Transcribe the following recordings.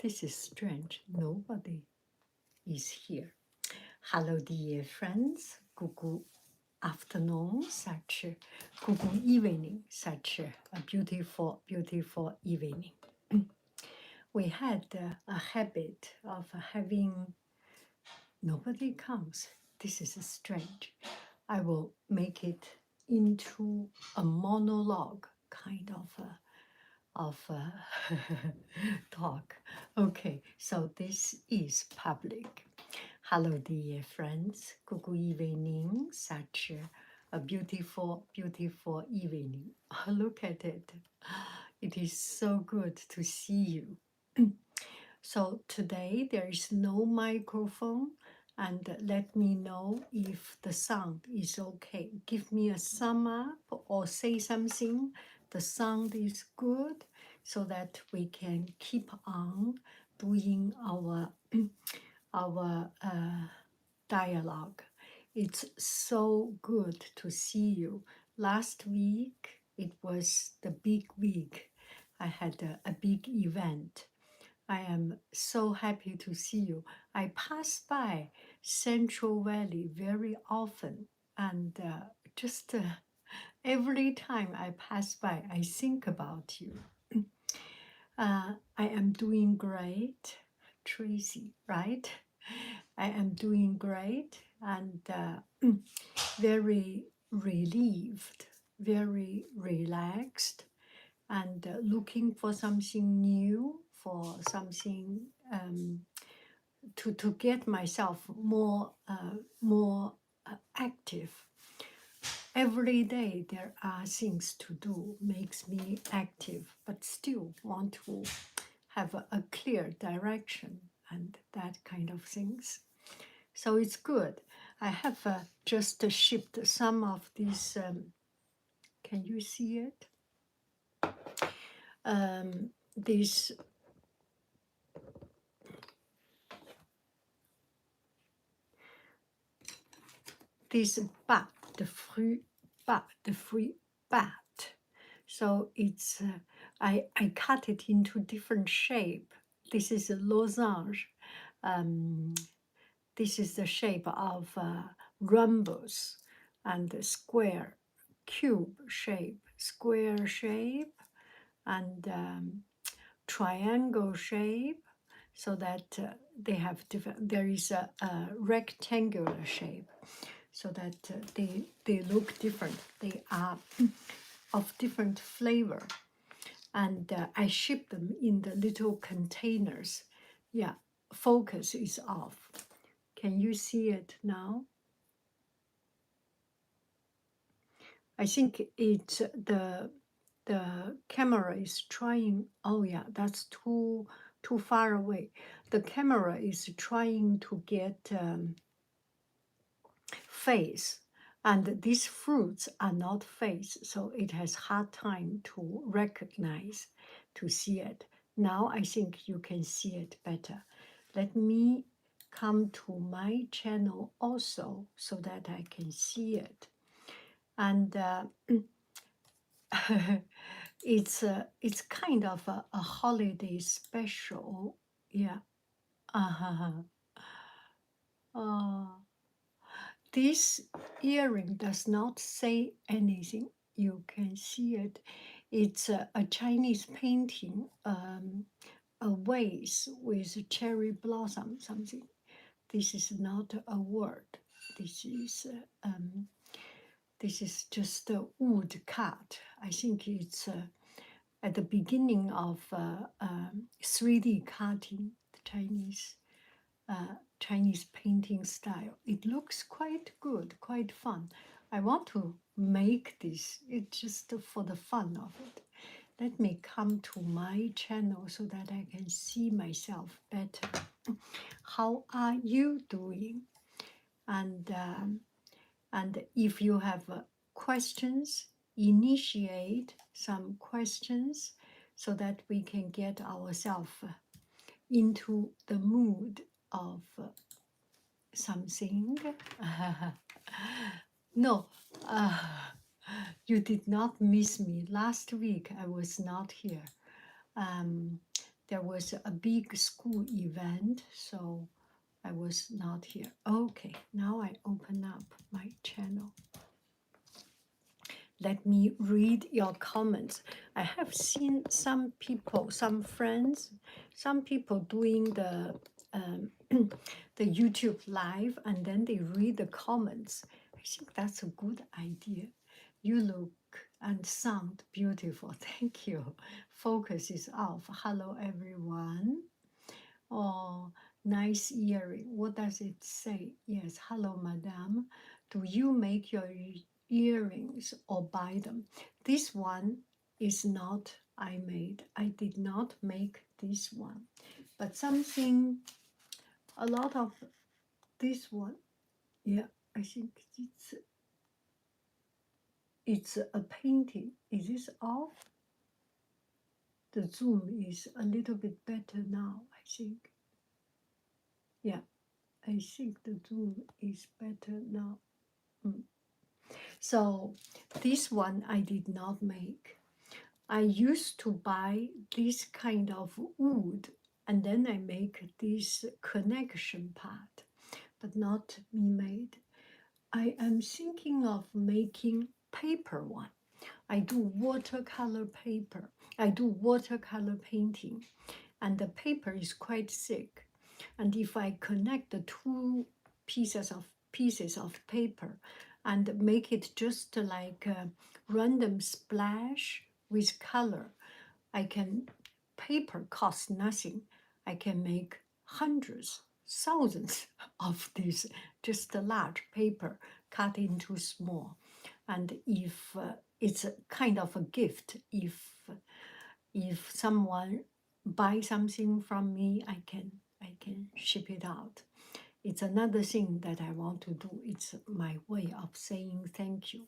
This is strange. Nobody is here. Hello, dear friends. Good afternoon, good evening, such a beautiful, beautiful evening. We had a habit of having nobody comes. This is strange. I will make it into a monologue kind of talk. Okay, so this is public. Hello, dear friends. Good evening. Such a beautiful, beautiful evening. Look at it. It is so good to see you. So today there is no microphone, and let me know if the sound is okay. Give me a sum up or say something. The sound is good, so that we can keep on doing our dialogue. It's so good to see you. Last week it was the big week. I had a big event. I am so happy to see you. I pass by Central Valley very often, and just every time I pass by, I think about you. I am doing great, Tracy, right? I am doing great and very relieved, very relaxed, and looking for something new, for something to get myself more active. Every day there are things to do, makes me active, but still want to have a clear direction and that kind of things. So it's good. I have just shipped some of these. Can you see it? These bat, the fruit bat. So it's I cut it into different shape. This is a losange. This is the shape of rhombus and square, cube shape, square shape, and triangle shape, so that they have different. There is a rectangular shape, so that they look different. They are of different flavor, and I ship them in the little containers. Yeah, focus is off. Can you see it now? I think it's the camera is trying. Oh yeah, that's too far away. The camera is trying to get face, and these fruits are not face, so it has hard time to recognize, to see it. Now I think you can see it better. Let me come to my channel also so that I can see it. And it's kind of a holiday special. Yeah. Oh, this earring does not say anything. You can see it. It's a Chinese painting, a vase with cherry blossom something. This is not a word. This is just a wood cut. I think it's at the beginning of 3D cutting, the Chinese painting style. It looks quite good, quite fun. I want to make this. It's just for the fun of it. Let me come to my channel so that I can see myself better. How are you doing? And if you have questions, initiate some questions so that we can get ourselves into the mood of something. No, you did not miss me. Last week I was not here. there was a big school event, so I was not here. Okay, now I open up my channel. Let me read your comments. I have seen some people, some friends, some people doing the YouTube live, and then they read the comments. I think that's a good idea. You look and sound beautiful. Thank you. Focus is off. Hello, everyone. Oh, nice earring. What does it say? Yes, hello, madam. Do you make your earrings or buy them? This one is not I made. I did not make this one. But something, a lot of this one, yeah, I think it's a painting. Is this off? The zoom is a little bit better now, I think. Yeah, I think the zoom is better now. So this one I did not make. I used to buy this kind of wood, and then I make this connection part, but not me made. I am thinking of making paper one. I do watercolor paper. I do watercolor painting, and the paper is quite thick. And if I connect the two pieces of paper and make it just like a random splash with color, I can, paper costs nothing. I can make hundreds, thousands of these, just a large paper cut into small. And if it's a kind of a gift, if someone buy something from me, I can ship it out. It's another thing that I want to do. It's my way of saying thank you.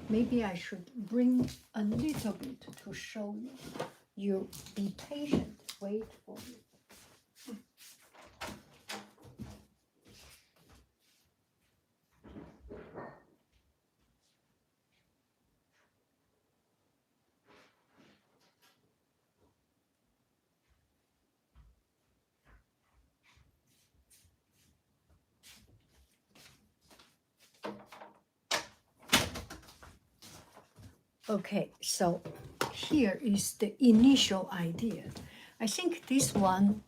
Maybe I should bring a little bit to show you. You be patient, wait for me. Okay, so here is the initial idea. I think this one,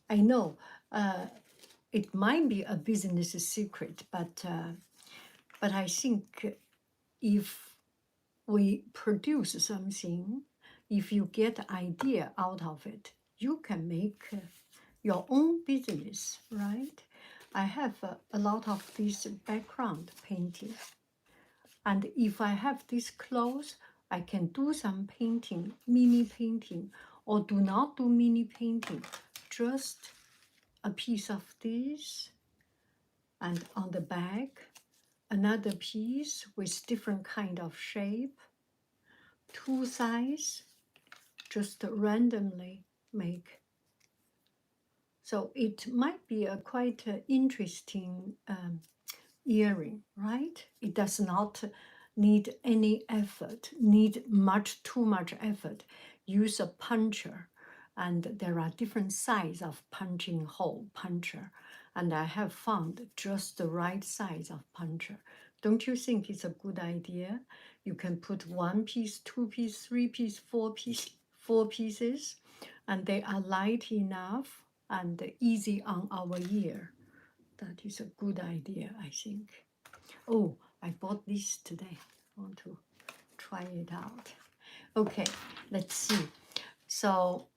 I know it might be a business secret, but I think if we produce something, if you get idea out of it, you can make your own business, right? I have a lot of this background painting. And if I have this clothes, I can do some painting, mini painting, or do not do mini painting, just a piece of this, and on the back, another piece with different kind of shape, two sides, just randomly make. So it might be a quite interesting earring, right? It does not need any effort, need too much effort. Use a puncher, and there are different size of punching hole puncher, and I have found just the right size of puncher. Don't you think it's a good idea? You can put one piece, two piece, three piece, four pieces, and they are light enough and easy on our ear. That is a good idea, I think. Oh, I bought this today. I want to try it out. Okay, let's see. So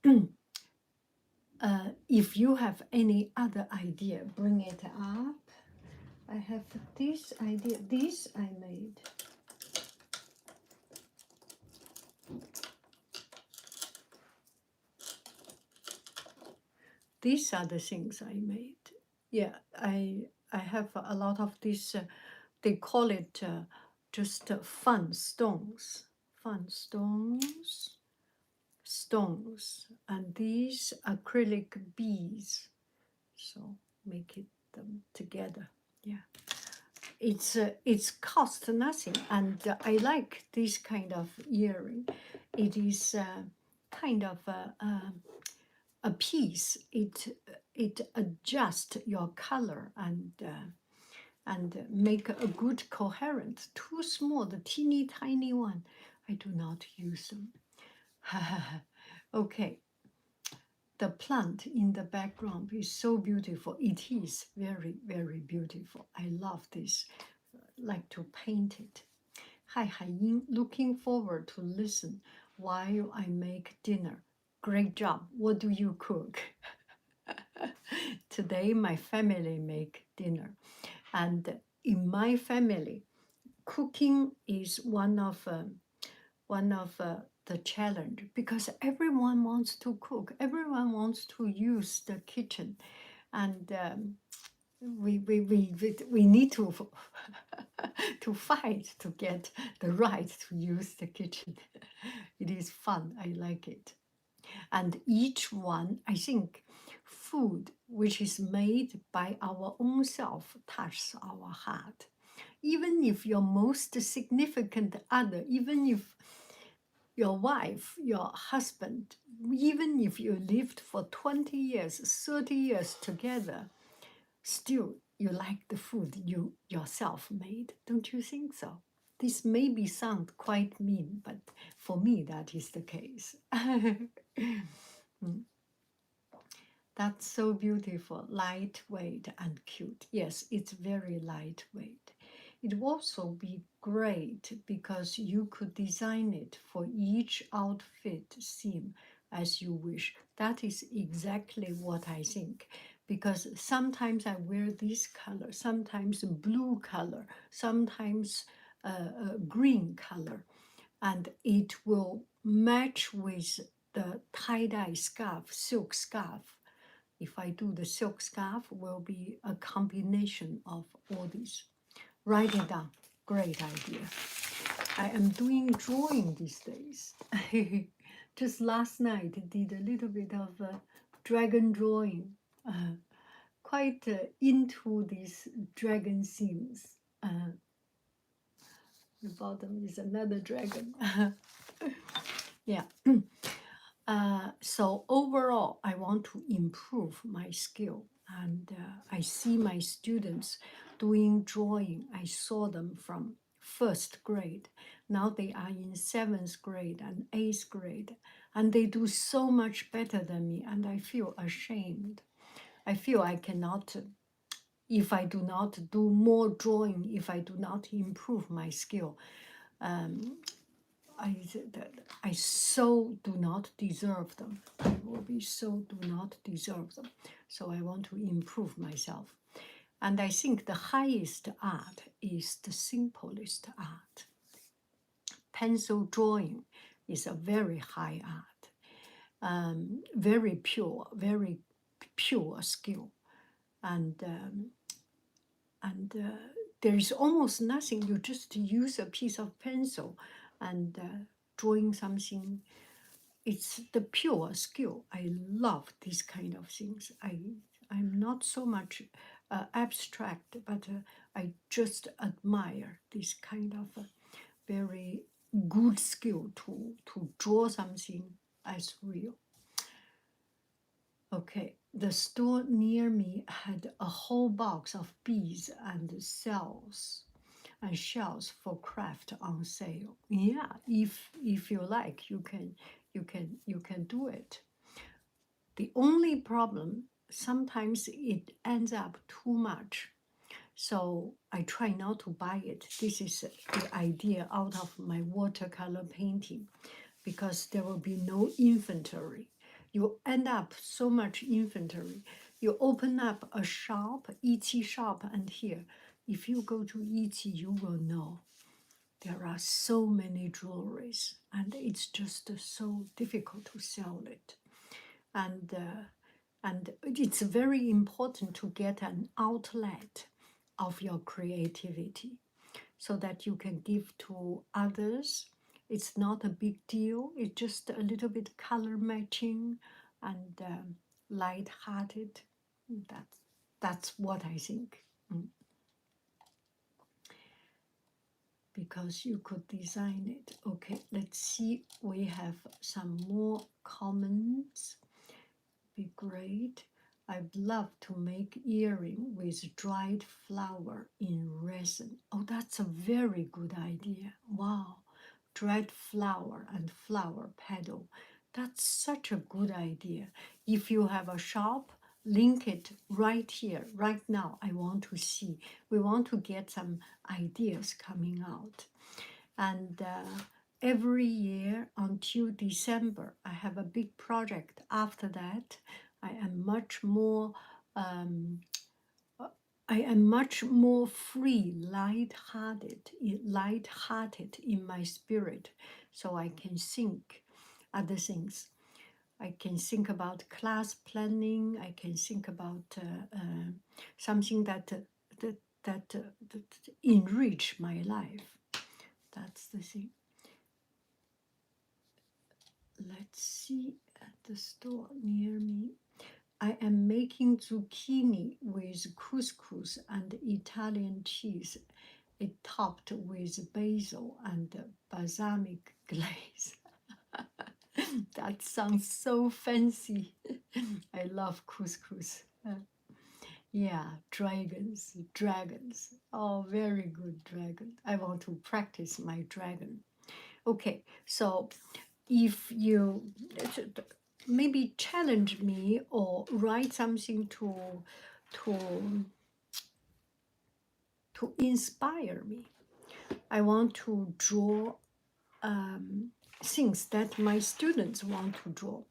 if you have any other idea, bring it up. I have this idea. This I made. These are the things I made. Yeah, I have a lot of this. They call it just fun stones. Fun stones, and these acrylic beads. So make it them together. Yeah, it's cost nothing, and I like this kind of earring. It is kind of a piece, it adjusts your color and make a good coherent. Too small, the teeny tiny one, I do not use them. Okay, the plant in the background is so beautiful. It is very, very beautiful. I love this. Like to paint it. Yanghaiying, looking forward to listen while I make dinner. Great job. What do you cook? Today my family make dinner, and in my family, cooking is one of the challenge because everyone wants to cook. Everyone wants to use the kitchen, and we need to to fight to get the right to use the kitchen. It is fun. I like it. And each one, I think, food which is made by our own self touches our heart. Even if your most significant other, even if your wife, your husband, even if you lived for 20 years, 30 years together, still you like the food you yourself made. Don't you think so? This maybe sound quite mean, but for me that is the case. That's so beautiful, lightweight and cute. Yes, it's very lightweight. It would also be great because you could design it for each outfit theme as you wish. That is exactly what I think. Because sometimes I wear this color, sometimes blue color, sometimes green color, and it will match with the tie-dye scarf, silk scarf. If I do the silk scarf, will be a combination of all these. Write it down. Great idea. I am doing drawing these days. Just last night, did a little bit of dragon drawing. Quite into these dragon themes. The bottom is another dragon. Yeah. So overall, I want to improve my skill, and I see my students doing drawing. I saw them from first grade. Now they are in seventh grade and eighth grade, and they do so much better than me, and I feel ashamed. I feel I cannot, if I do not do more drawing, if I do not improve my skill, I so do not deserve them. I will be so do not deserve them. So I want to improve myself. And I think the highest art is the simplest art. Pencil drawing is a very high art, very pure skill. And there is almost nothing. You just use a piece of pencil and drawing something. It's the pure skill. I love these kind of things. I'm not so much abstract, but I just admire this kind of very good skill to draw something as real. Okay, the store near me had a whole box of beads and shells for craft on sale. Yeah, if you like, you can do it. The only problem, sometimes it ends up too much. So I try not to buy it. This is the idea out of my watercolor painting, because there will be no inventory. You end up so much inventory. You open up a shop, Etsy shop, and here, if you go to Etsy, you will know there are so many jewelries, and it's just so difficult to sell it. And it's very important to get an outlet of your creativity so that you can give to others. It's not a big deal. It's just a little bit color matching and light-hearted. That's what I think. Because you could design it. Okay, let's see. We have some more comments. be great. I'd love to make earring with dried flower in resin. Oh, that's a very good idea. Wow. Dried flower and flower petal. That's such a good idea. If you have a shop, link it right here, right now. I want to see. We want to get some ideas coming out. And every year until December, I have a big project. After that, I am much more um, I am much more free, light-hearted in my spirit, so I can think other things. I can think about class planning. I can think about something that, that enrich my life. That's the thing. Let's see at the store near me. I am making zucchini with couscous and Italian cheese, it topped with basil and balsamic glaze. That sounds so fancy. I love couscous. Yeah, dragons. Oh, very good dragon. I want to practice my dragon. Okay, so if you maybe challenge me or write something to to inspire me. I want to draw things that my students want to draw.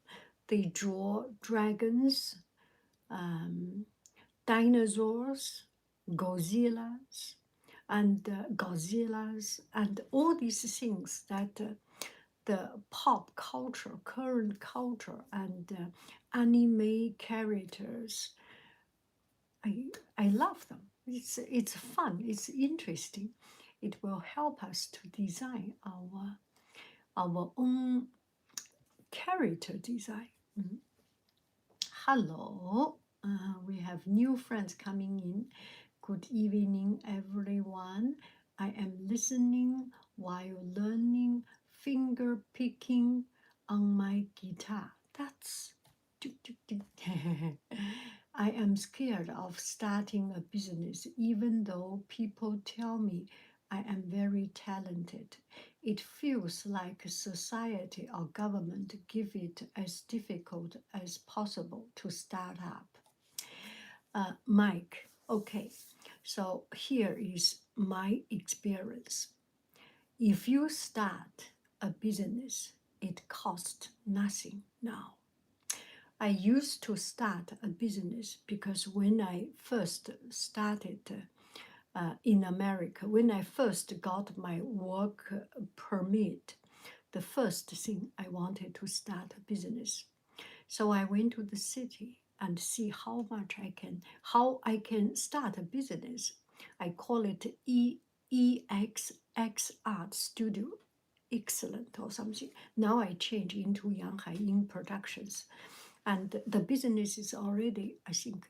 They draw dragons, dinosaurs, Godzillas, and all these things that the pop culture, current culture, and anime characters. I love them. It's fun. It's interesting. It will help us to design our own character design. Hello, we have new friends coming in. Good evening, everyone. I am listening while learning finger picking on my guitar. That's I am scared of starting a business, even though people tell me I am very talented. It feels like society or government give it as difficult as possible to start up. Mike, okay, so here is my experience. If you start a business, it costs nothing now. I used to start a business because when I first started in America, when I first got my work permit, the first thing I wanted to start a business. So I went to the city and see how I can start a business. I call it EXX Art Studio, excellent or something. Now I change into Yanghaiying Productions. And the business is already, I think,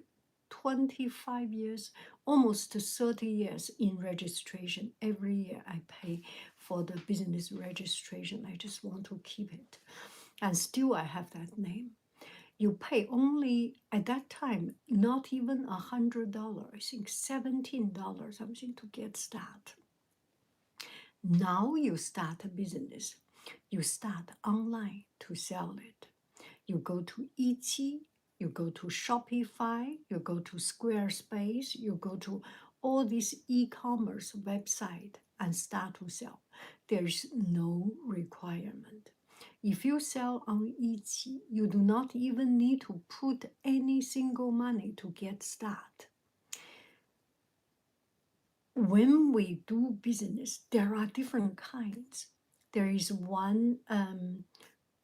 25 years, almost 30 years in registration. Every year I pay for the business registration. I just want to keep it. And still I have that name. You pay only, at that time, not even $100, I think $17 something to get started. Now you start a business. You start online to sell it. You go to Etsy, you go to Shopify, you go to Squarespace, you go to all these e-commerce website and start to sell. There's no requirement. If you sell on Etsy, you do not even need to put any single money to get started. When we do business, there are different kinds. There is one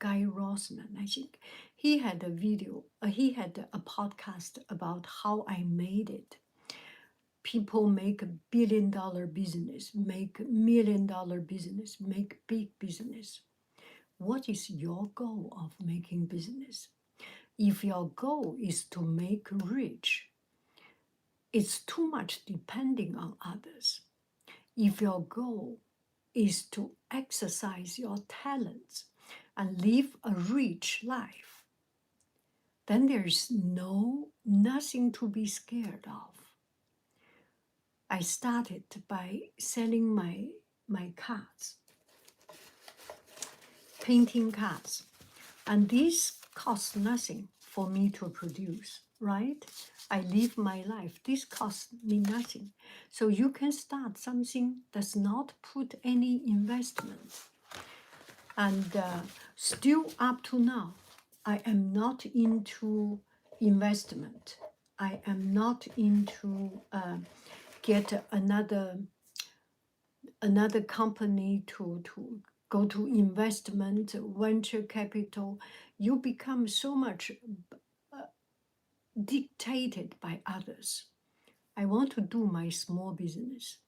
Guy Rosman, I think. He had a video, he had a podcast about how I made it. People make $1 billion business, make $1 million business, make big business. What is your goal of making business? If your goal is to make rich, it's too much depending on others. If your goal is to exercise your talents and live a rich life, then there's nothing to be scared of. I started by selling my cards, painting cards, and this costs nothing for me to produce, right? I live my life. This costs me nothing. So you can start something does not put any investment. And still up to now, I am not into investment. I am not into get another company to go to investment, venture capital. You become so much dictated by others. I want to do my small business,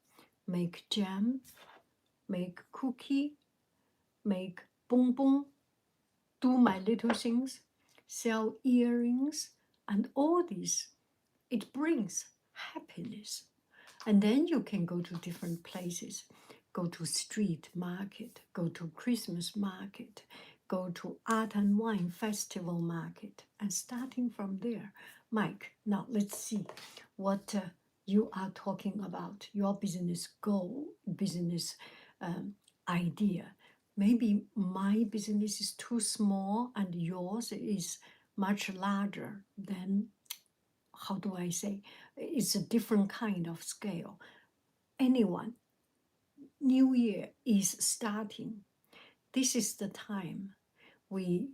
make jam, make cookie, make bonbon, do my little things, sell earrings, and all this, it brings happiness. And then you can go to different places, go to street market, go to Christmas market, go to art and wine festival market, and starting from there. Mike, now let's see what you are talking about, your business goal, business idea. Maybe my business is too small and yours is much larger than, how do I say, it's a different kind of scale. Anyone, New Year is starting. This is the time we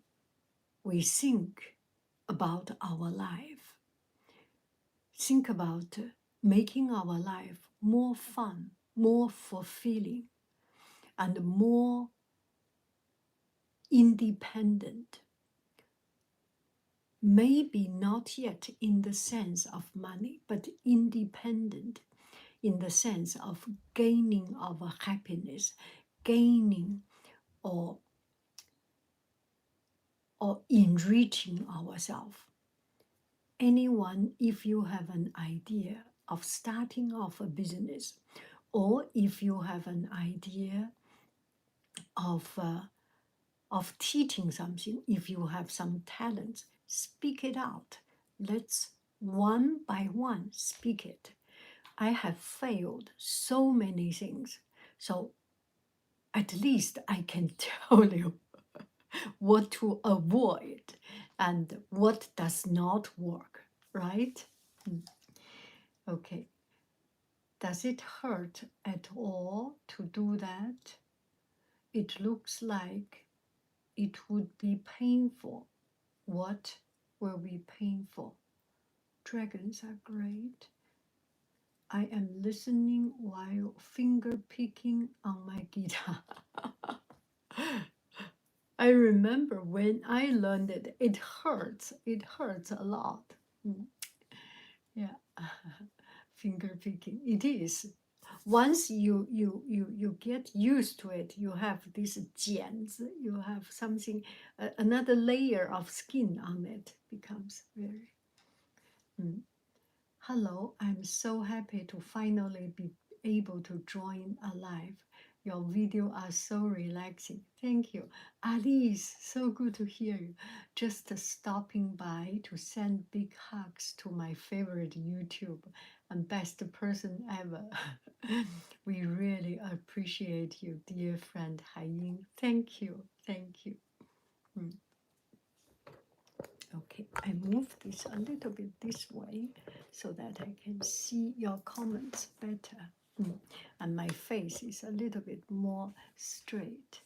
think about our life. Think about making our life more fun, more fulfilling, and more independent. Maybe not yet in the sense of money, but independent in the sense of gaining our happiness, gaining or enriching ourselves. Anyone, if you have an idea of starting off a business, or if you have an idea of teaching something, if you have some talents, speak it out. Let's one by one speak it. I have failed so many things, so at least I can tell you what to avoid and what does not work, right? Okay. Does it hurt at all to do that? It looks like it would be painful. What will be painful? Dragons are great. I am listening while finger picking on my guitar. I remember when I learned it, it hurts. It hurts a lot. Yeah, finger picking. It is. Once you get used to it, you have these jians, you have something, another layer of skin on it becomes very. Hello, I'm so happy to finally be able to join a live. Your video are so relaxing. Thank you. Alice, so good to hear you. Just stopping by to send big hugs to my favorite YouTube and best person ever. We really appreciate you, dear friend Haiying. Thank you. Thank you. Okay, I move this a little bit this way so that I can see your comments better. And my face is a little bit more straight.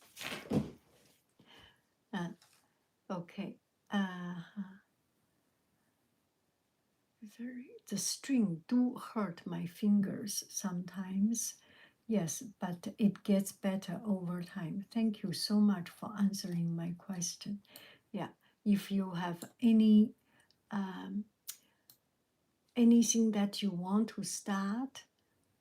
Okay. The string do hurt my fingers sometimes. Yes, but it gets better over time. Thank you so much for answering my question. Yeah, if you have anything that you want to start,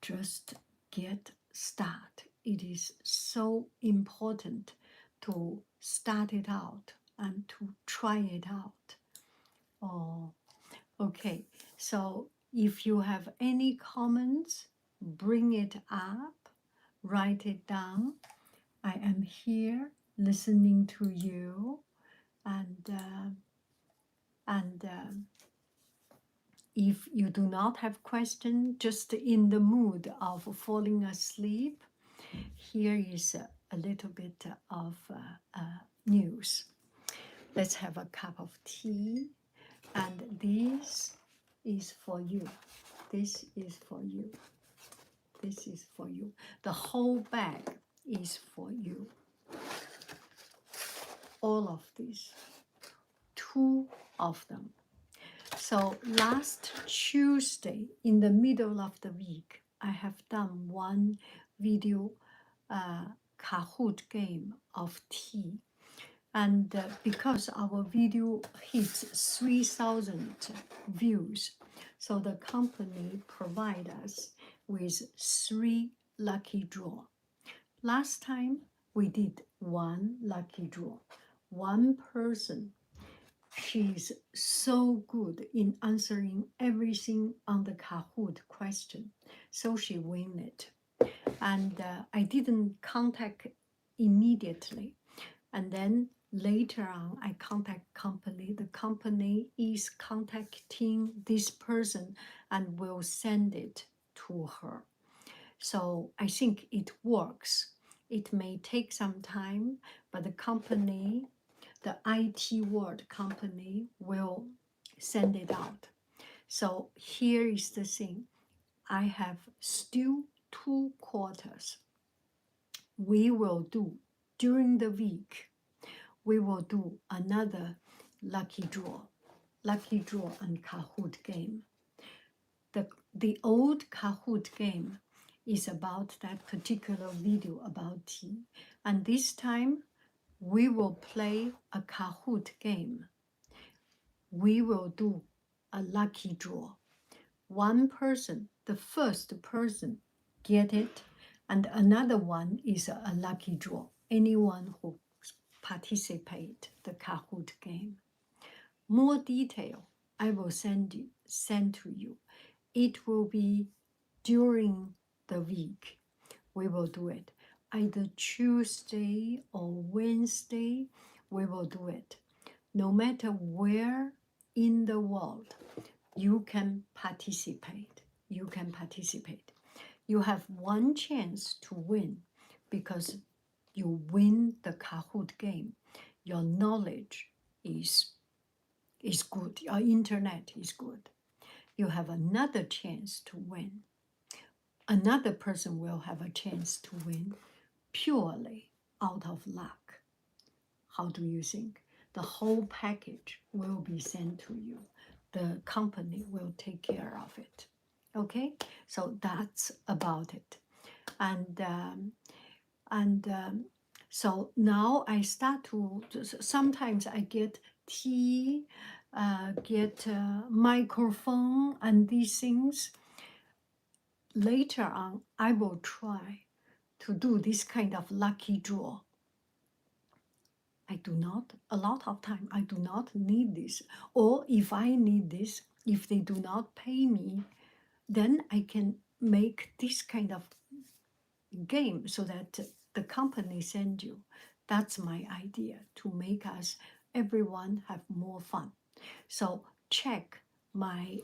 just get start. It is so important to start it out and to try it out. Oh, okay. So if you have any comments, bring it up, write it down. I am here listening to you, and And if you do not have question, just in the mood of falling asleep, here is a little bit of news. Let's have a cup of tea, and this is for you. This is for you. This is for you. The whole bag is for you. All of these, 2 of them. So last Tuesday, in the middle of the week, I have done one video Kahoot game of tea. And because our video hits 3,000 views, so the company provide us with 3 lucky draw. Last time we did 1 lucky draw. One person, she's so good in answering everything on the Kahoot question, so she win it. And I didn't contact immediately. And then later on, I contact company. The company is contacting this person and will send it to her. So I think it works. It may take some time, but the company, the IT World company, will send it out. So here is the thing. I have still 2 quarters. We will do during the week. We will do another lucky draw and Kahoot game. The old Kahoot game is about that particular video about tea. And this time we will play a Kahoot game. We will do a lucky draw. One person, the first person, get it, and another one is a lucky draw. Anyone who participate the Kahoot game. More detail I will send to you. It will be during the week. We will do it. Either Tuesday or Wednesday, we will do it. No matter where in the world, you can participate. You can participate. You have one chance to win because you win the Kahoot game. Your knowledge is good. Your internet is good. You have another chance to win. Another person will have a chance to win purely out of luck. How do you think? The whole package will be sent to you. The company will take care of it. Okay, so that's about it. So now I start to, sometimes I get tea, get microphone and these things. Later on, I will try to do this kind of lucky draw. I do not, a lot of time, I do not need this. Or if I need this, if they do not pay me, then I can make this kind of game so that the company send you. That's my idea, to make us, everyone have more fun. So check my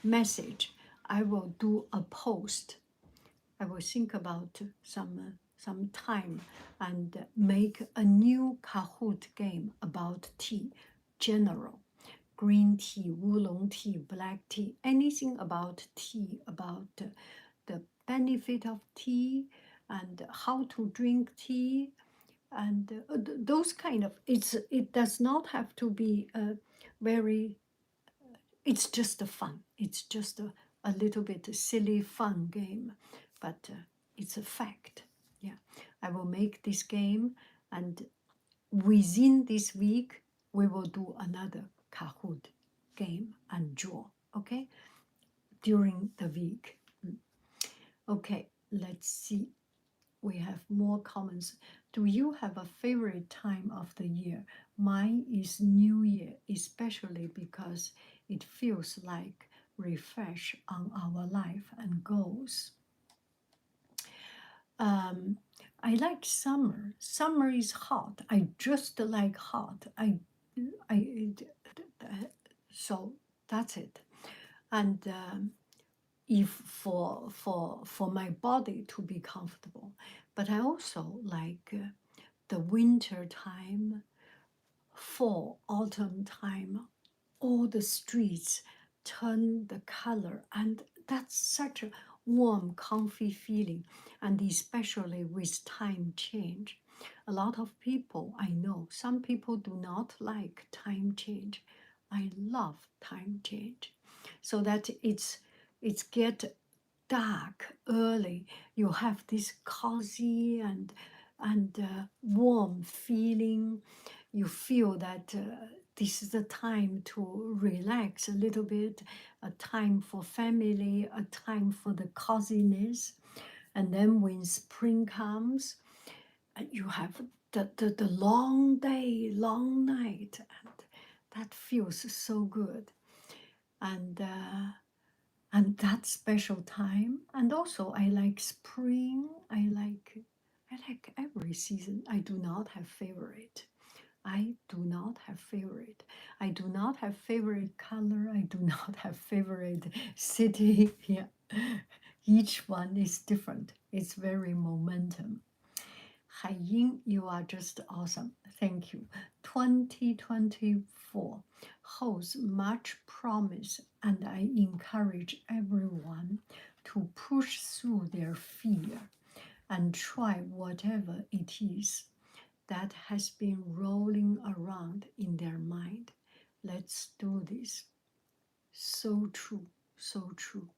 message. I will do a post. I will think about some time and make a new Kahoot game about tea, general, green tea, oolong tea, black tea, anything about tea, about the benefit of tea and how to drink tea, and those kind of, it does not have to be very, it's just a fun, it's just a little bit silly fun game, but it's a fact. Yeah, I will make this game, and within this week we will do another Kahoot game and draw. Okay, during the week. Okay, let's see. We have more comments. Do you have a favorite time of the year? Mine is New Year, especially because it feels like refresh on our life and goals. I like summer. Summer is hot. I just like hot. I so that's it. And if for my body to be comfortable, but I also like the winter time, fall, autumn time, all the streets turn the color, and that's such a warm, comfy feeling. And especially with time change, a lot of people I know, some people do not like time change. I love time change, so that it's get dark early. You have this cozy and warm feeling. You feel that this is a time to relax a little bit, a time for family, a time for the coziness. And then when spring comes, you have the long day, long night, and that feels so good. And that special time. And also I like spring. I like every season. I do not have favorite. I do not have favorite. I do not have favorite color. I do not have favorite city. Yeah. Each one is different. It's very momentum. Haiying, you are just awesome. Thank you. 2024 holds much promise, and I encourage everyone to push through their fear and try whatever it is that has been rolling around in their mind. Let's do this. So true, so true.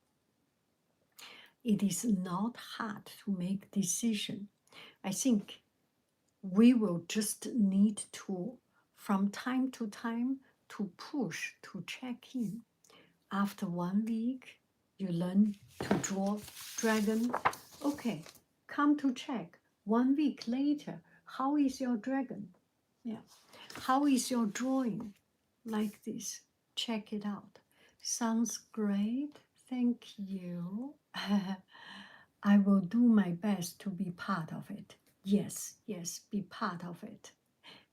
It is not hard to make decision. I think we will just need to, from time to time, to push, to check in. After 1 week, you learn to draw dragon. Okay, come to check. 1 week later, how is your dragon? Yeah. How is your drawing? Like this. Check it out. Sounds great. Thank you. I will do my best to be part of it. Yes, yes, be part of it.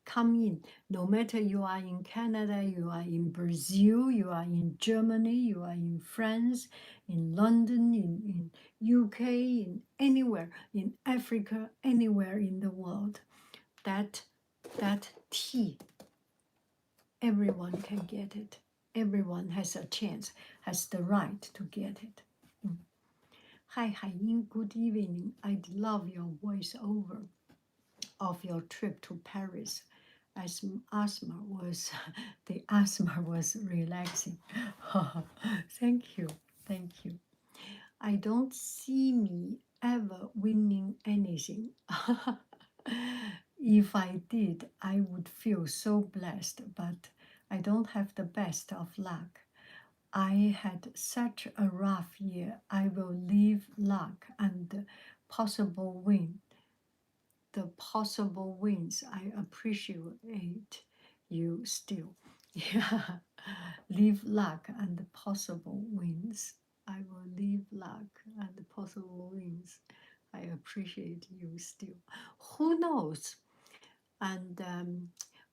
Come in. No matter you are in Canada, you are in Brazil, you are in Germany, you are in France, in London, in UK, in anywhere, in Africa, anywhere in the world. That tea, everyone can get it. Everyone has a chance, has the right to get it. Hi, Haiyin, good evening. I love your voiceover of your trip to Paris, as asthma was the asthma was relaxing. Thank you, thank you. I don't see me ever winning anything. If I did, I would feel so blessed, but I don't have the best of luck. I had such a rough year. I will leave luck and possible win the possible wins. I appreciate you still. Yeah, leave luck and the possible wins. I will leave luck and the possible wins. I appreciate you still. Who knows? And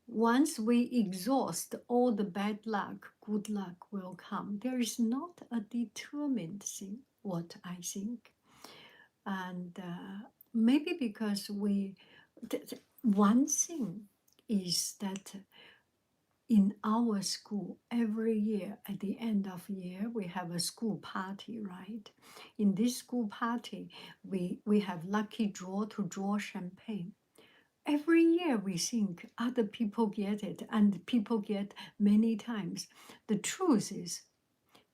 once we exhaust all the bad luck, good luck will come. There is not a determined thing, what I think. And maybe because one thing is that in our school, every year at the end of year, we have a school party, right? In this school party, we have lucky draw to draw champagne. Every year we think other people get it, and people get many times. The truth is,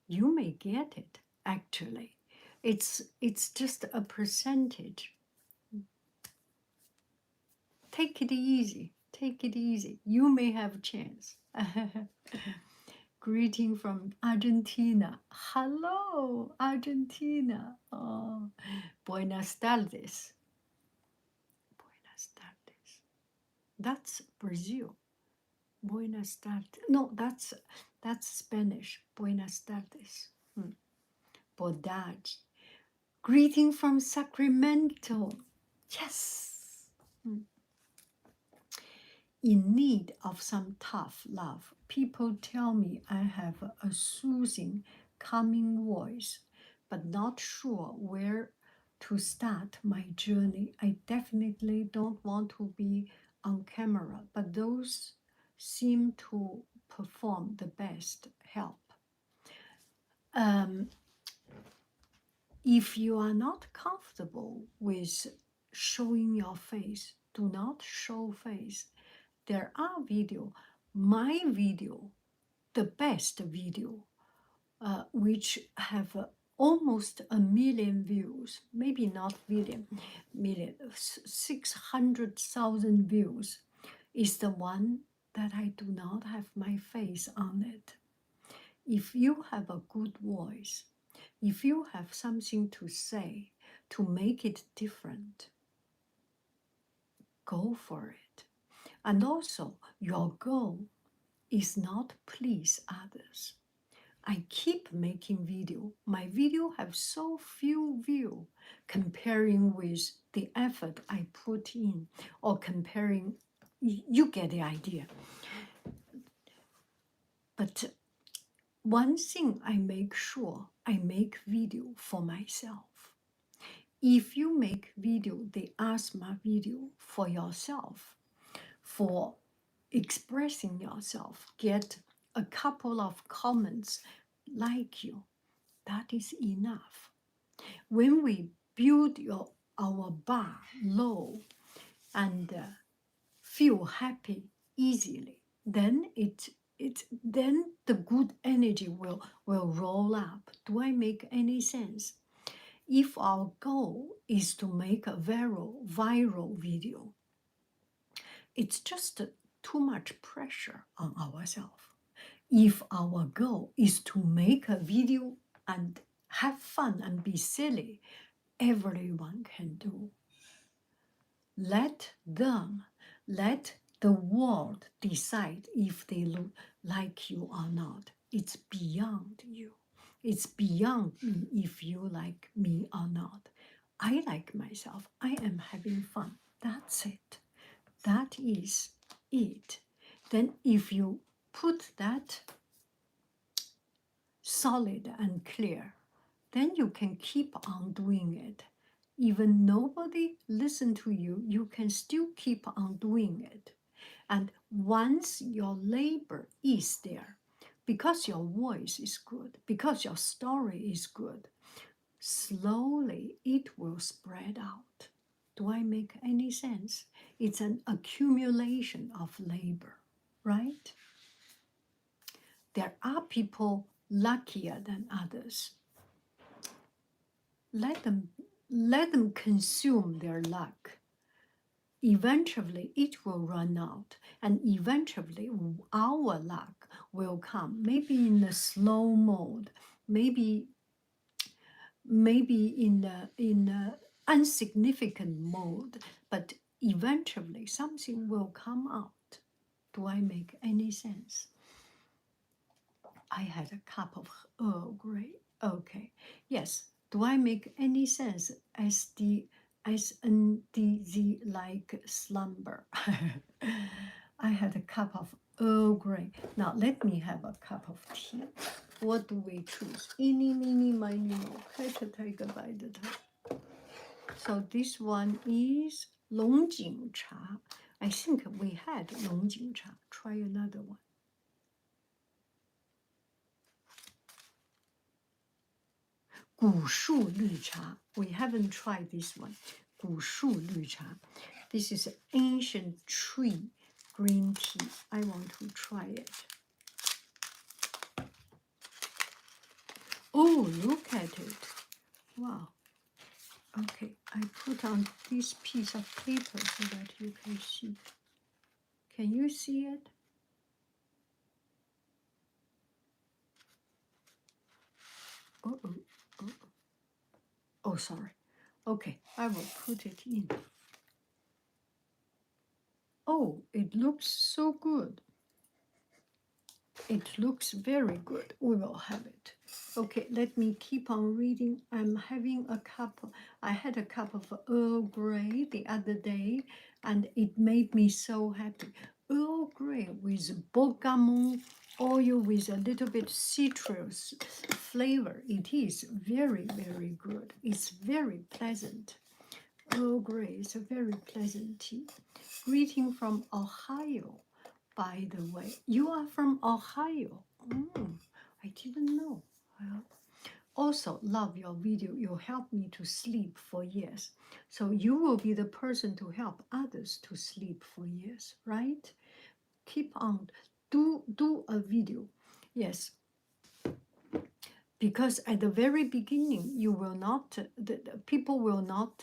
you may get it, actually. It's just a percentage. Take it easy. Take it easy. You may have a chance. Greeting from Argentina. Hello, Argentina. Oh, buenas tardes. Buenas tardes. That's Brazil. Buenas tardes. No, that's Spanish. Buenas tardes. Bodage. Greeting from Sacramento. Yes. in need of some tough love. People tell me I have a soothing, calming voice, but not sure where to start my journey. I definitely don't want to be on camera, but those seem to perform the best help. Um, if you are not comfortable with showing your face, do not show face. There are video, my video, the best video, which have almost 1 million views, maybe not million, 600,000 views, is the one that I do not have my face on it. If you have a good voice, if you have something to say to make it different, go for it. And also, your goal is not please others. I keep making video. My video have so few view comparing with the effort I put in, or comparing, you get the idea. But one thing I make sure, I make video for myself. If you make video, the asthma video for yourself, for expressing yourself, get a couple of comments like you, that is enough. When we build our bar low and feel happy easily, then then the good energy will roll up. Do I make any sense? If our goal is to make a viral video, it's just too much pressure on ourselves. If our goal is to make a video and have fun and be silly, everyone can do. Let the world decide if they look like you or not. It's beyond you. It's beyond me if you like me or not. I like myself. I am having fun. That's it. That is it. Then if you put that solid and clear, then you can keep on doing it. Even nobody listen to you, you can still keep on doing it. And once your labor is there, because your voice is good, because your story is good, slowly it will spread out. Do I make any sense? It's an accumulation of labor, right? There are people luckier than others. Let them consume their luck. Eventually it will run out, and eventually our luck will come, maybe in a slow mode, maybe in a insignificant mode, but eventually something will come out. Do I make any sense? I had a cup of Earl Grey. Okay, yes. Do I make any sense? SNDZ like slumber. I had a cup of Earl Grey. Now let me have a cup of tea. What do we choose? Eeny, meeny, miny, mo. 开着它一个白的它. So this one is 龙井茶. I think we had 龙井茶. Try another one. 古树绿茶. We haven't tried this one. 古树绿茶. This is ancient tree green tea. I want to try it. Oh, look at it. Wow. Okay, I put on this piece of paper so that you can see. Can you see it? Uh-oh. Oh, sorry. Okay, I will put it in. Oh, it looks so good. It looks very good. We will have it. Okay, let me keep on reading. I'm having a cup. I had a cup of Earl Grey the other day, and it made me so happy. Earl Grey with bergamot oil with a little bit citrus flavor. It is very, very good. It's very pleasant. Earl Grey is a very pleasant tea. Greeting from Ohio, by the way. You are from Ohio. I didn't know. Well, also love your video. You helped me to sleep for years. So you will be the person to help others to sleep for years, right? Keep on. Do a video. Yes, because at the very beginning you will not the people will not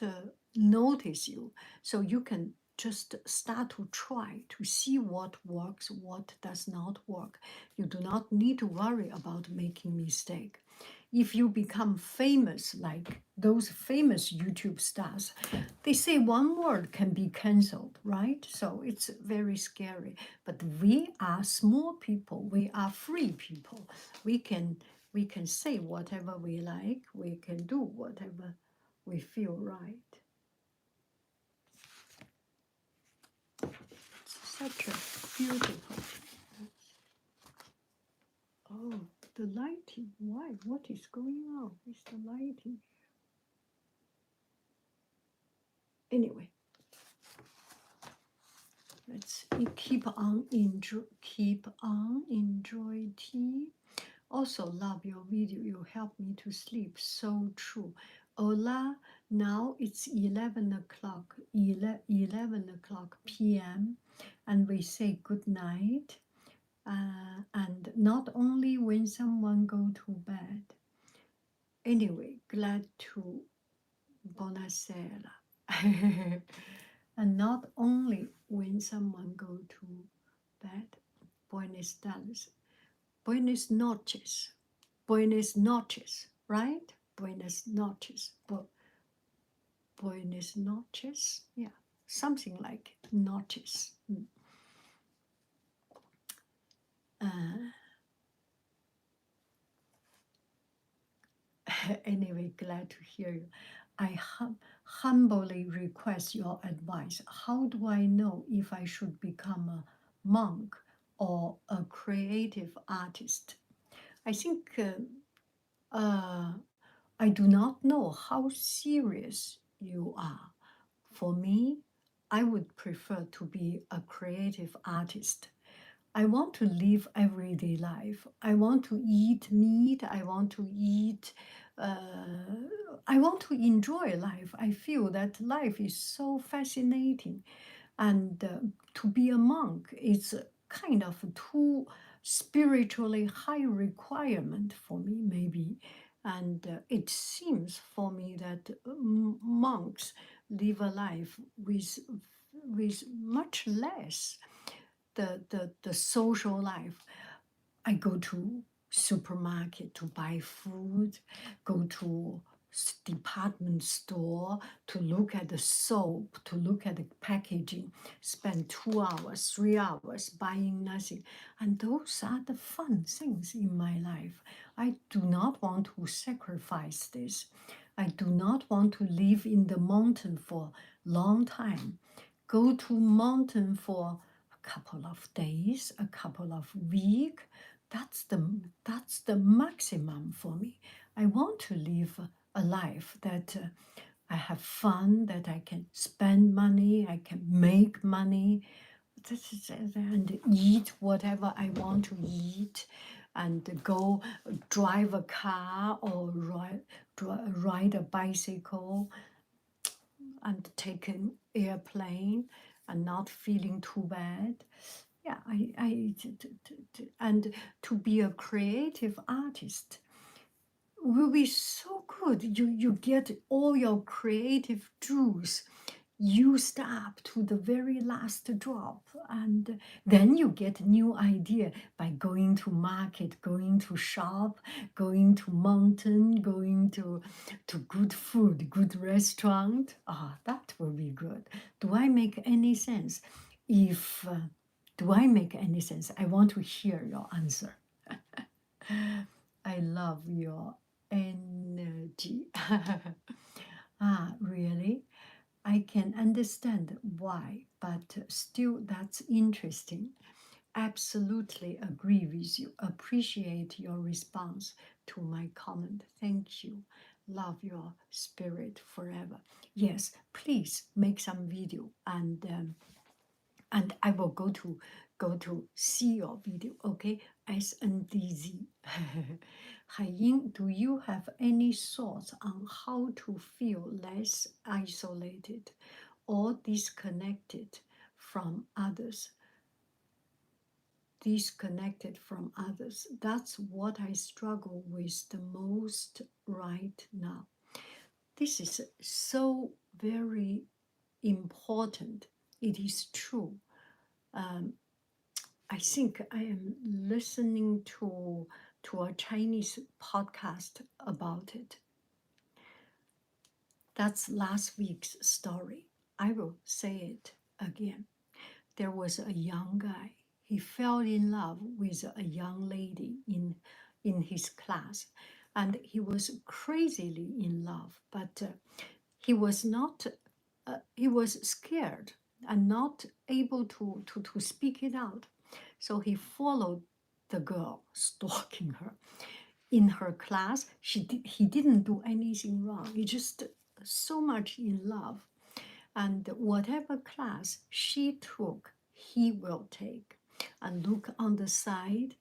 notice you, so you can just start to try to see what works, what does not work. You do not need to worry about making mistake. If you become famous like those famous YouTube stars, they say one word can be canceled, right? So it's very scary. But we are small people, we are free people. We can say whatever we like, we can do whatever we feel right. It's such a beautiful. Oh, the lighting. Why? What is going on with the lighting? Anyway, let's keep on enjoy tea. Also love your video. You help me to sleep. So true. Hola, now it's 11 o'clock, 11 o'clock p.m. and we say good night. And not only when someone go to bed. Anyway, glad to buonasera. And not only when someone go to bed. Buenos tardes. Buenas noches. Buenas noches, right? Buenas noches. Buenas noches. Yeah, something like noches. Anyway, glad to hear you. I humbly request your advice. How do I know if I should become a monk or a creative artist? I think I do not know how serious you are. For me, I would prefer to be a creative artist. I want to live everyday life. I want to eat meat. I want to eat. I want to enjoy life. I feel that life is so fascinating, and to be a monk is kind of too spiritually high requirement for me, maybe. And it seems for me that monks live a life with much less the social life. I go to supermarket to buy food, go to department store to look at the soap, to look at the packaging, spend 2 hours, 3 hours buying nothing. And those are the fun things in my life. I do not want to sacrifice this. I do not want to live in the mountain for long time. Go to mountain for a couple of days, a couple of weeks. That's the maximum for me. I want to live a life that I have fun, that I can spend money, I can make money, and eat whatever I want to eat, and go drive a car or ride a bicycle and take an airplane and not feeling too bad. Yeah, and to be a creative artist will be so good. You get all your creative juice used up to the very last drop, and then you get new idea by going to market, going to shop, going to mountain, going to good food, good restaurant. That will be good. Do I make any sense? If do I make any sense? I want to hear your answer. I love your energy. Really? I can understand why, but still that's interesting. Absolutely agree with you. Appreciate your response to my comment. Thank you. Love your spirit forever. Yes, please make some video and I will go to see your video. Okay, SNDZ. Haiying, do you have any thoughts on how to feel less isolated or disconnected from others? Disconnected from others. That's what I struggle with the most right now. This is so very important. It is true. Um, I think I am listening to a Chinese podcast about it. That's last week's story. I will say it again. There was a young guy. He fell in love with a young lady in his class, and he was crazily in love. But he was not. He was scared and not able to speak it out. So he followed the girl, stalking her. In her class, he didn't do anything wrong. He just so much in love. And whatever class she took, he will take. And look on the side,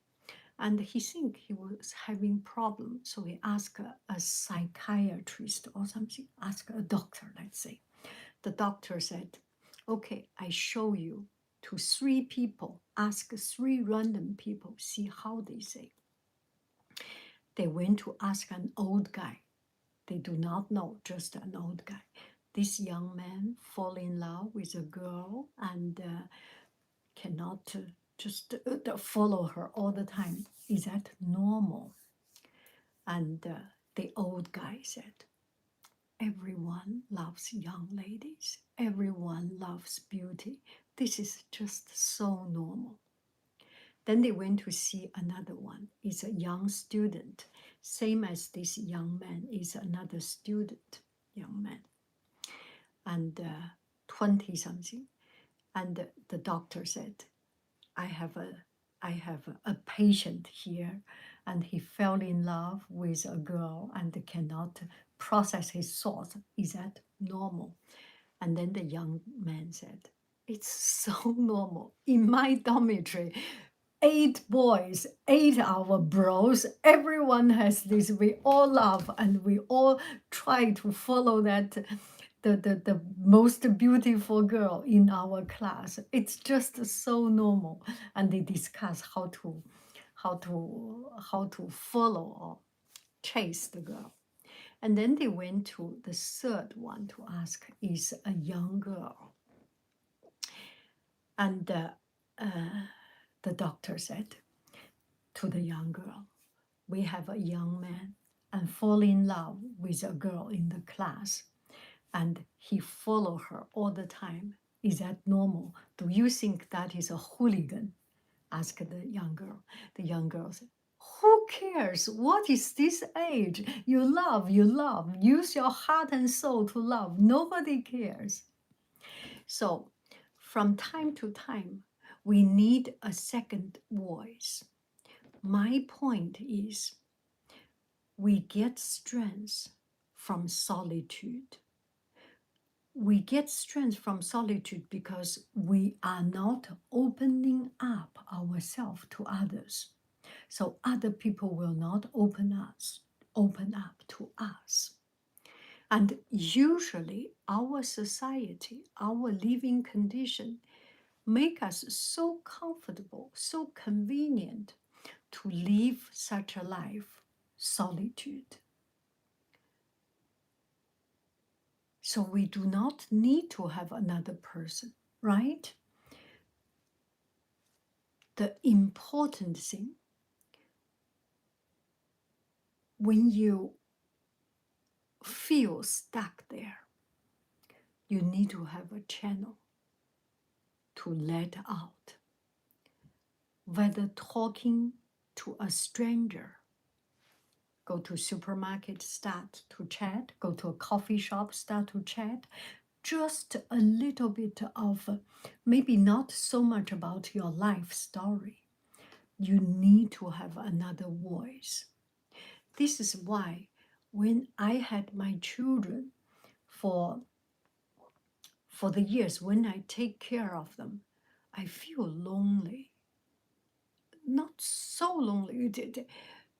and he think he was having problem. So he asked a psychiatrist or something, ask a doctor, let's say. The doctor said, okay, I show you to 3 people, ask 3 random people, see how they say. They went to ask an old guy. They do not know, just an old guy. This young man fall in love with a girl and cannot just follow her all the time. Is that normal? And the old guy said, everyone loves young ladies. Everyone loves beauty. This is just so normal. Then they went to see another one. It's a young student. Same as this young man is another student, young man. And 20 something. And the doctor said, I have a patient here, and he fell in love with a girl and cannot process his thoughts. Is that normal? And then the young man said, it's so normal. In my dormitory, 8 boys, 8 our bros, everyone has this. We all love and we all try to follow that the most beautiful girl in our class. It's just so normal. And they discuss how to follow or chase the girl. And then they went to the third one to ask, is a young girl. And the doctor said to the young girl, we have a young man and fall in love with a girl in the class, and he follow her all the time. Is that normal? Do you think that is a hooligan? Asked the young girl. The young girl said, who cares? What is this age? You love, you love. Use your heart and soul to love. Nobody cares. So from time to time, we need a second voice. My point is, we get strength from solitude. We get strength from solitude because we are not opening up ourselves to others. So other people will not open up to us. And usually our society, our living condition make us so comfortable, so convenient to live such a life, solitude. So we do not need to have another person, right? The important thing, when you feel stuck there, you need to have a channel to let out. Whether talking to a stranger, go to supermarket, start to chat, go to a coffee shop, start to chat, just a little bit of, maybe not so much about your life story. You need to have another voice. This is why when I had my children, for the years when I take care of them, I feel lonely. Not so lonely.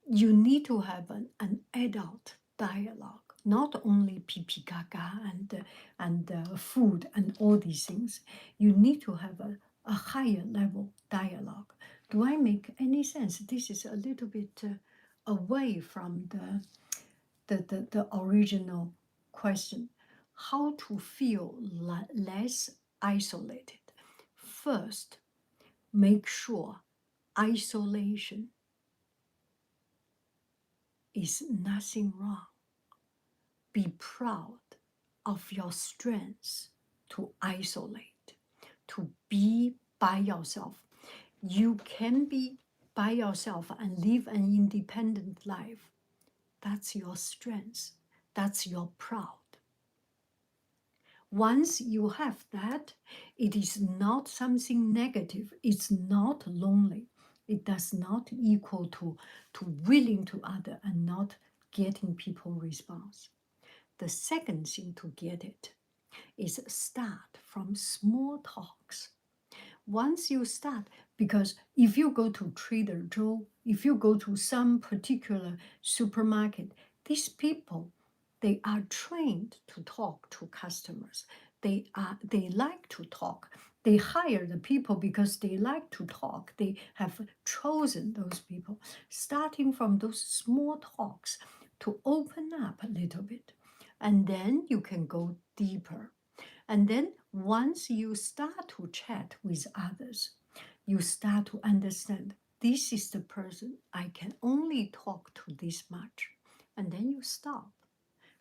You need to have an adult dialogue, not only pipi gaga and food and all these things. You need to have a higher level dialogue. Do I make any sense? This is a little bit away from the original question. How to feel less isolated. First, make sure isolation is nothing wrong. Be proud of your strengths to isolate, to be by yourself. You can be by yourself and live an independent life. That's your strength. That's your proud. Once you have that, it is not something negative. It's not lonely. It does not equal to willing to other and not getting people response. The second thing to get it is start from small talks. Once you start, because if you go to Trader Joe, if you go to some particular supermarket, these people, they are trained to talk to customers. They like to talk. They hire the people because they like to talk. They have chosen those people, starting from those small talks to open up a little bit. And then you can go deeper. And then once you start to chat with others, you start to understand this is the person I can only talk to this much. And then you stop,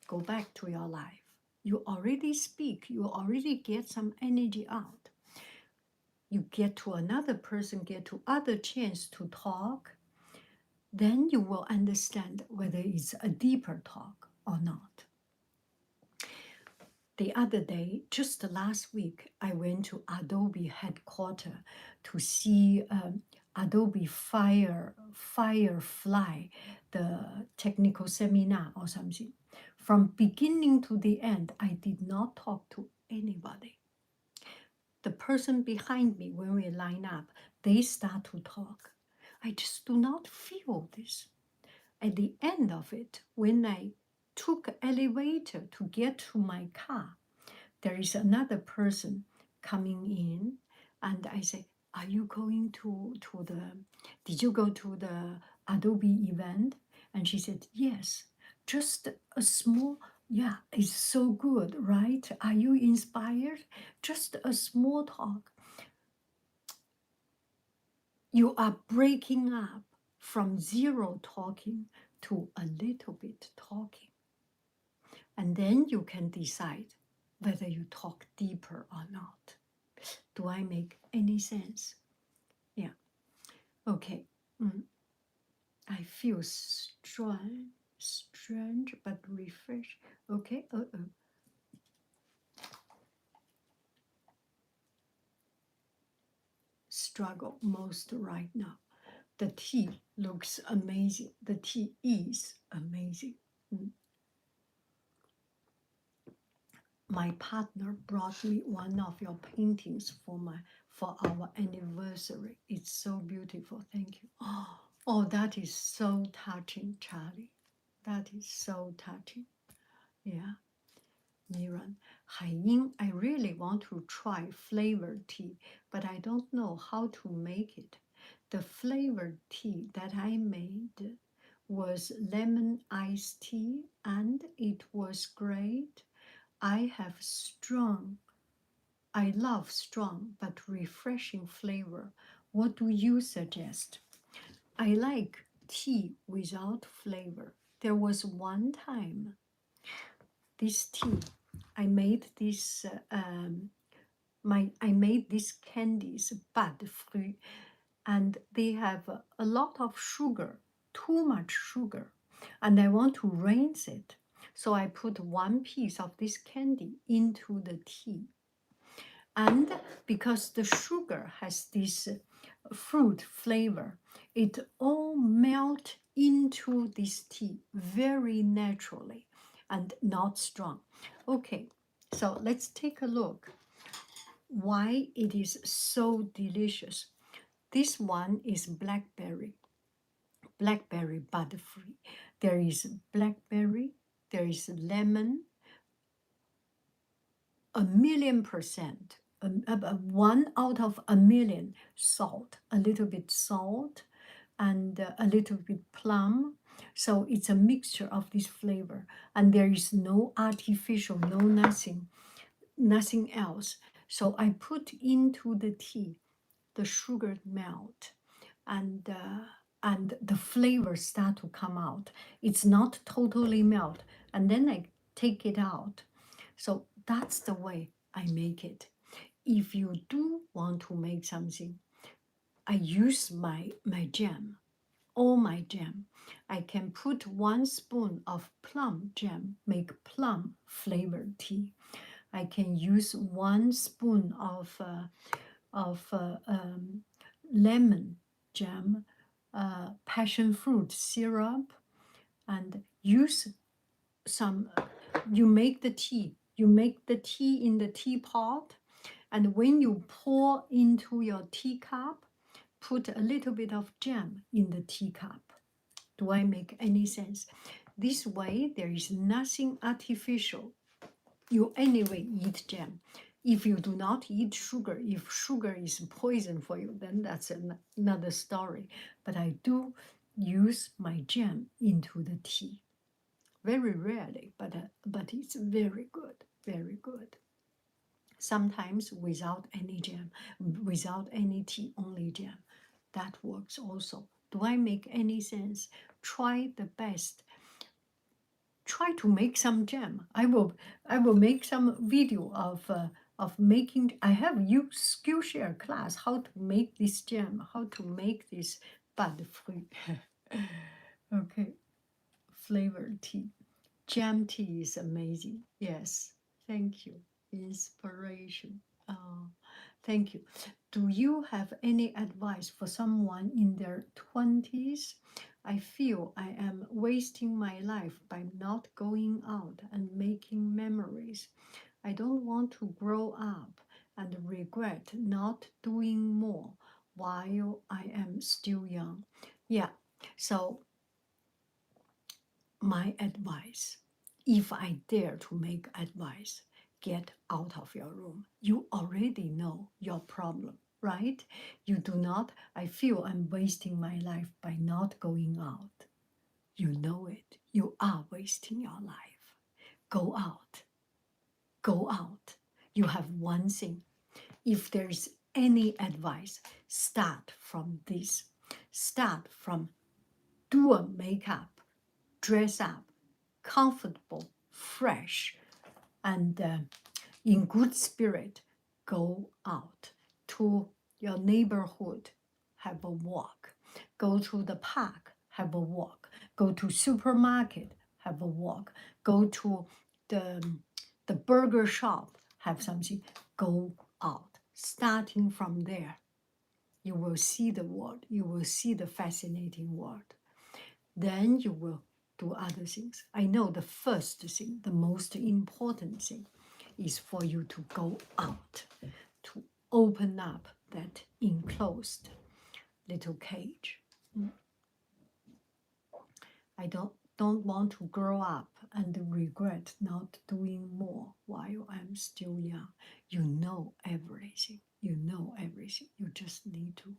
go back to your life. You already speak, you already get some energy out. You get to another person, get to other chance to talk, then you will understand whether it's a deeper talk or not. The other day, just last week, I went to Adobe headquarters to see Adobe Firefly, the technical seminar or something. From beginning to the end, I did not talk to anybody. The person behind me, when we line up, they start to talk. I just do not feel this. At the end of it, when I took elevator to get to my car, there is another person coming in, and I say, are you going did you go to the Adobe event? And she said, yes, just a small, yeah, it's so good, right? Are you inspired? Just a small talk. You are breaking up from zero talking to a little bit talking. And then you can decide whether you talk deeper or not. Do I make any sense? Yeah. Okay. I feel strange but refreshed. Okay. Struggle most right now. The tea looks amazing. The tea is amazing. My partner brought me one of your paintings for our anniversary. It's so beautiful. Thank you. Oh, that is so touching, Charlie. That is so touching. Yeah. Miran. Haiying, I really want to try flavored tea, but I don't know how to make it. The flavored tea that I made was lemon iced tea, and it was great. I love strong but refreshing flavor. What do you suggest? I like tea without flavor. There was one time, this tea, I made this I made these candies, bad fruit, and they have a lot of sugar, too much sugar, and I want to rinse it. So I put one piece of this candy into the tea. And because the sugar has this fruit flavor, it all melt into this tea very naturally and not strong. Okay, so let's take a look why it is so delicious. This one is blackberry butterfree. There is blackberry, there is lemon, 1,000,000%, 1 out of 1,000,000 salt, a little bit salt, and a little bit plum. So it's a mixture of this flavor, and there is no artificial, no nothing else. So I put into the tea the sugar melt, and the flavors start to come out. It's not totally melt, and then I take it out. So that's the way I make it. If you do want to make something, I use my jam, all my jam. I can put 1 spoon of plum jam, make plum flavored tea. I can use 1 spoon of lemon jam, passion fruit syrup, and use some. You make the tea. You make the tea in the teapot, and when you pour into your teacup, put a little bit of jam in the teacup. Do I make any sense? This way, there is nothing artificial. You anyway eat jam. If you do not eat sugar, if sugar is poison for you, then that's another story. But I do use my jam into the tea. Very rarely, but it's very good, very good. Sometimes without any jam, without any tea, only jam. That works also. Do I make any sense? Try the best. Try to make some jam. I will make some video of making. I have you Skillshare class how to make this jam, how to make this bud free. Okay, flavored tea. Jam tea is amazing. Yes, thank you. Inspiration. Oh, thank you. Do you have any advice for someone in their 20s? I feel I am wasting my life by not going out and making memories. I don't want to grow up and regret not doing more while I am still young. Yeah, so my advice, if I dare to make advice, get out of your room. You already know your problem, right? You do not, I feel I'm wasting my life by not going out. You know it. You are wasting your life. Go out. Go out. You have one thing. If there's any advice, start from this. Start from do a makeup, dress up, comfortable, fresh, and in good spirit, go out to your neighborhood, have a walk. Go to the park, have a walk. Go to supermarket, have a walk. Go to the burger shop, have something. Go out. Starting from there, you will see the world. You will see the fascinating world. Then you will do other things. I know the first thing, the most important thing, is for you to go out, to open up that enclosed little cage. I don't want to grow up and regret not doing more while I'm still young. You know everything. You know everything. You just need to.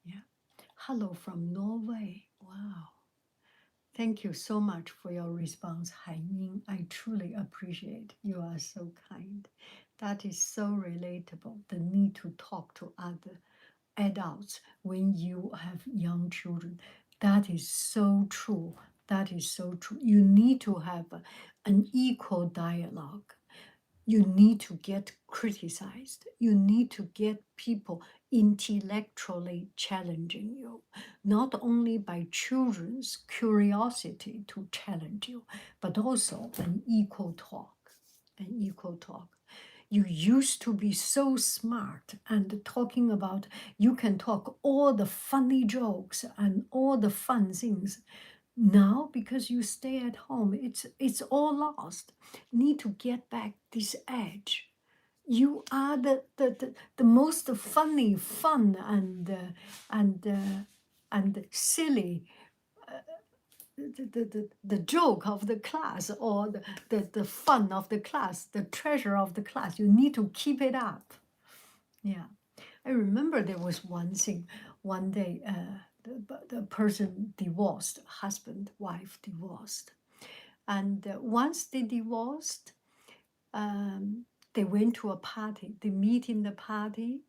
Yeah. Hello from Norway. Wow. Thank you so much for your response, Haiying. I truly appreciate. You are so kind. That is so relatable. The need to talk to other adults when you have young children. That is so true. That is so true. You need to have an equal dialogue. You need to get criticized. You need to get people intellectually challenging you, not only by children's curiosity to challenge you, but also an equal talk. An equal talk. You used to be so smart and talking about, you can talk all the funny jokes and all the fun things. Now, because you stay at home, it's all lost. Need to get back this edge. You are the most funny, fun, and and silly, the joke of the class, or the fun of the class, the treasure of the class. You need to keep it up. Yeah. I remember there was one thing, one day, the person divorced, husband, wife divorced. And once they divorced, they went to a party. They meet in the party,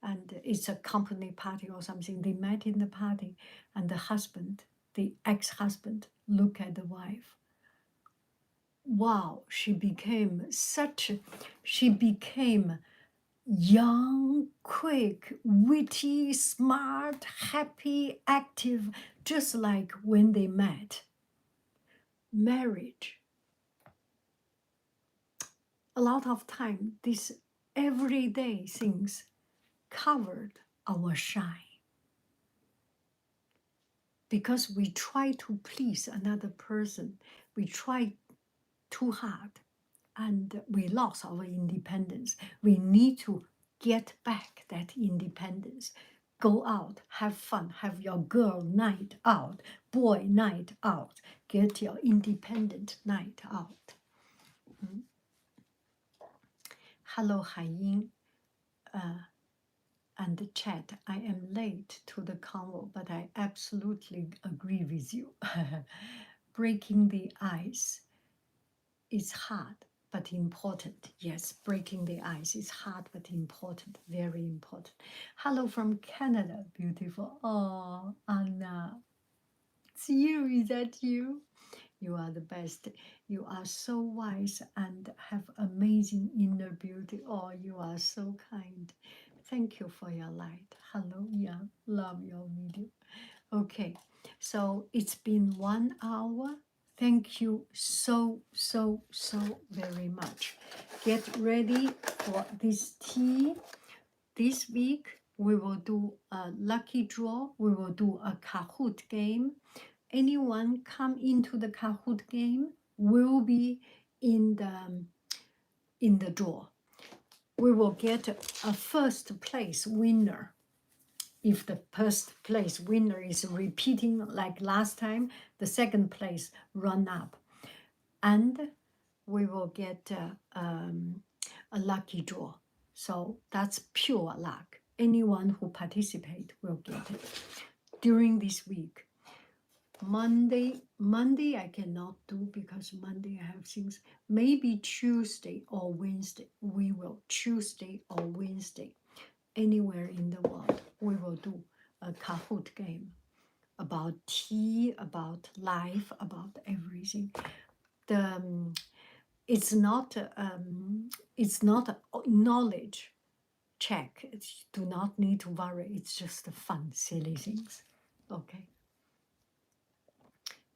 and it's a company party or something. They met in the party, and the husband, the ex-husband, looked at the wife. Wow, she became young, quick, witty, smart, happy, active, just like when they met. Marriage. A lot of time, these everyday things covered our shine. Because we try to please another person, we try too hard, and we lost our independence. We need to get back that independence. Go out, have fun, have your girl night out, boy night out, get your independent night out. Hello, Haiying, and the chat. I am late to the convo, but I absolutely agree with you. Breaking the ice is hard but important. Yes, breaking the ice is hard but important, very important. Hello from Canada, beautiful. Oh, Anna, it's you, is that you? You are the best. You are so wise and have amazing inner beauty. Oh, you are so kind. Thank you for your light. Hello, yeah, love your video. Okay, so it's been 1 hour. Thank you so very much. Get ready for this tea. This week we will do a lucky draw. We will do a Kahoot game. Anyone come into the Kahoot game will be in the draw. We will get a first place winner. If the first place winner is repeating like last time, the second place run up. And we will get a lucky draw. So that's pure luck. Anyone who participate will get it. During this week, Monday I cannot do because Monday I have things. Maybe Tuesday or Wednesday. We will Tuesday or Wednesday. Anywhere in the world, we will do a Kahoot game about tea, about life, about everything. It's not a knowledge check. Do not need to worry. It's just fun, silly things. Okay.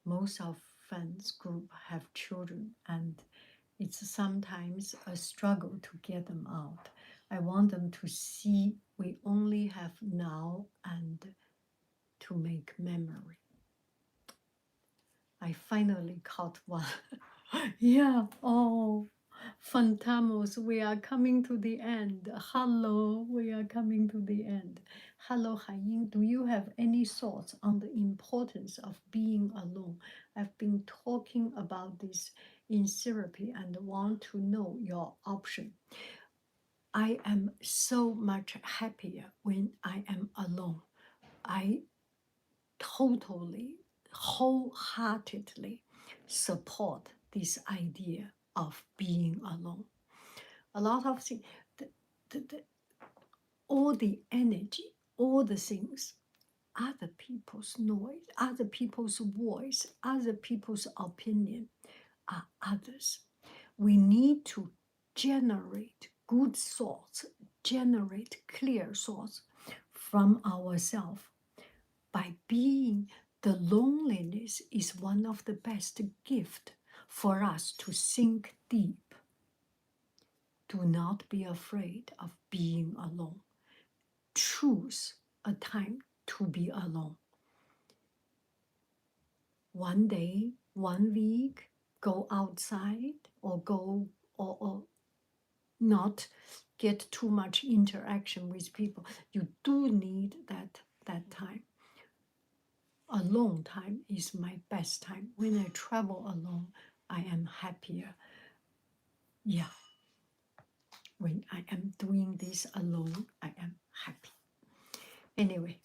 Most of friends group have children, and it's sometimes a struggle to get them out. I want them to see we only have now and to make memory. I finally caught one. Yeah, oh, Fantamos, we are coming to the end. Hello, we are coming to the end. Hello, Haiying, do you have any thoughts on the importance of being alone? I've been talking about this in therapy and want to know your option. I am so much happier when I am alone. I totally, wholeheartedly support this idea of being alone. A lot of things, all the energy, all the things, other people's noise, other people's voice, other people's opinion are others. We need to generate good thoughts, generate clear thoughts from ourselves. By being, the loneliness is one of the best gifts for us to think deep. Do not be afraid of being alone. Choose a time to be alone. One day, 1 week, go outside or go or not get too much interaction with people. You do need that time. Alone time is my best time. When I travel alone, I am happier. Yeah. When I am doing this alone, I am happy. Anyway,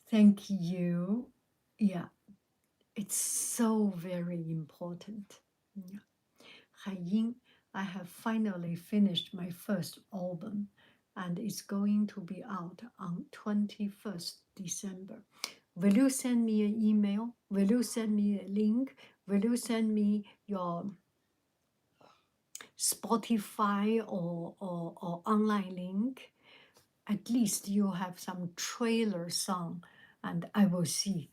thank you. Yeah, it's so very important. Yeah. Haiying, I have finally finished my first album and it's going to be out on 21st December. Will you send me an email? Will you send me a link? Will you send me your Spotify or online link? At least you have some trailer song and I will see.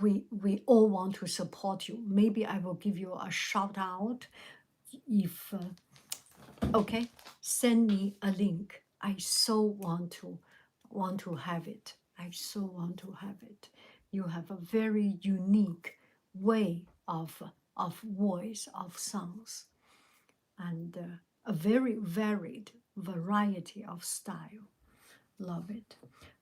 We all want to support you. Maybe I will give you a shout out if okay, send me a link. I so want to have it. I so want to have it. You have a very unique way of voice, of songs, and a very varied variety of style. Love it.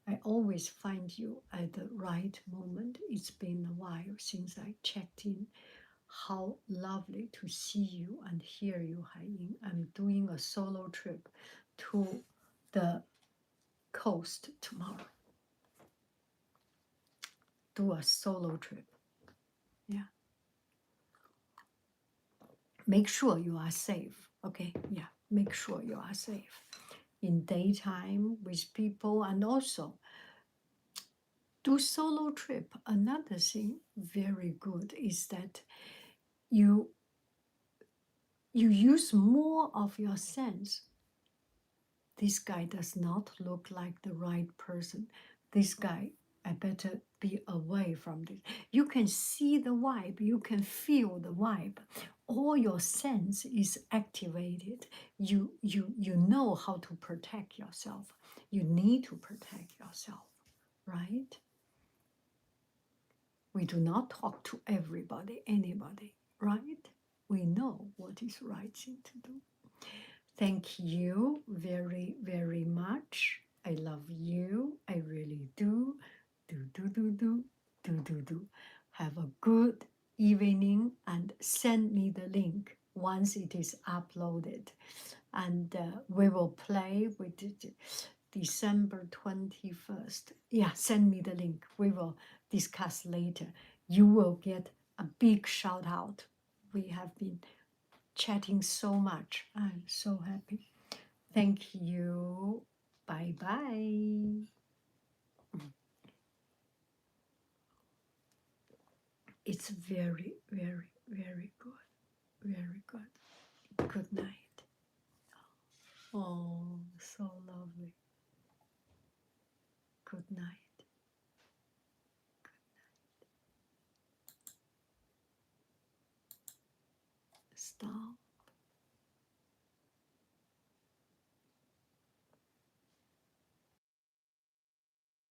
I always find you at the right moment. It's been a while since I checked in. How lovely to see you and hear you, Haiying. I'm doing a solo trip to the coast tomorrow. Do a solo trip. Yeah. Make sure you are safe. Okay. Yeah. Make sure you are safe. In daytime with people, and also do solo trip. Another thing very good is that you use more of your sense. This guy does not look like the right person. This guy, I better be away from this. You can see the vibe, you can feel the vibe. All your sense is activated. You know how to protect yourself. You need to protect yourself, right? We do not talk to everybody, anybody, right? We know what is right thing to do. Thank you very, very much. I love you. I really do. Do. Have a good evening and send me the link once it is uploaded. And we will play with it December 21st. Yeah, send me the link. We will discuss later. You will get a big shout out. We have been chatting so much. I'm so happy. Thank you. Bye bye. It's very, very, very good. Very good. Good night. Oh, so lovely. Good night. Stop.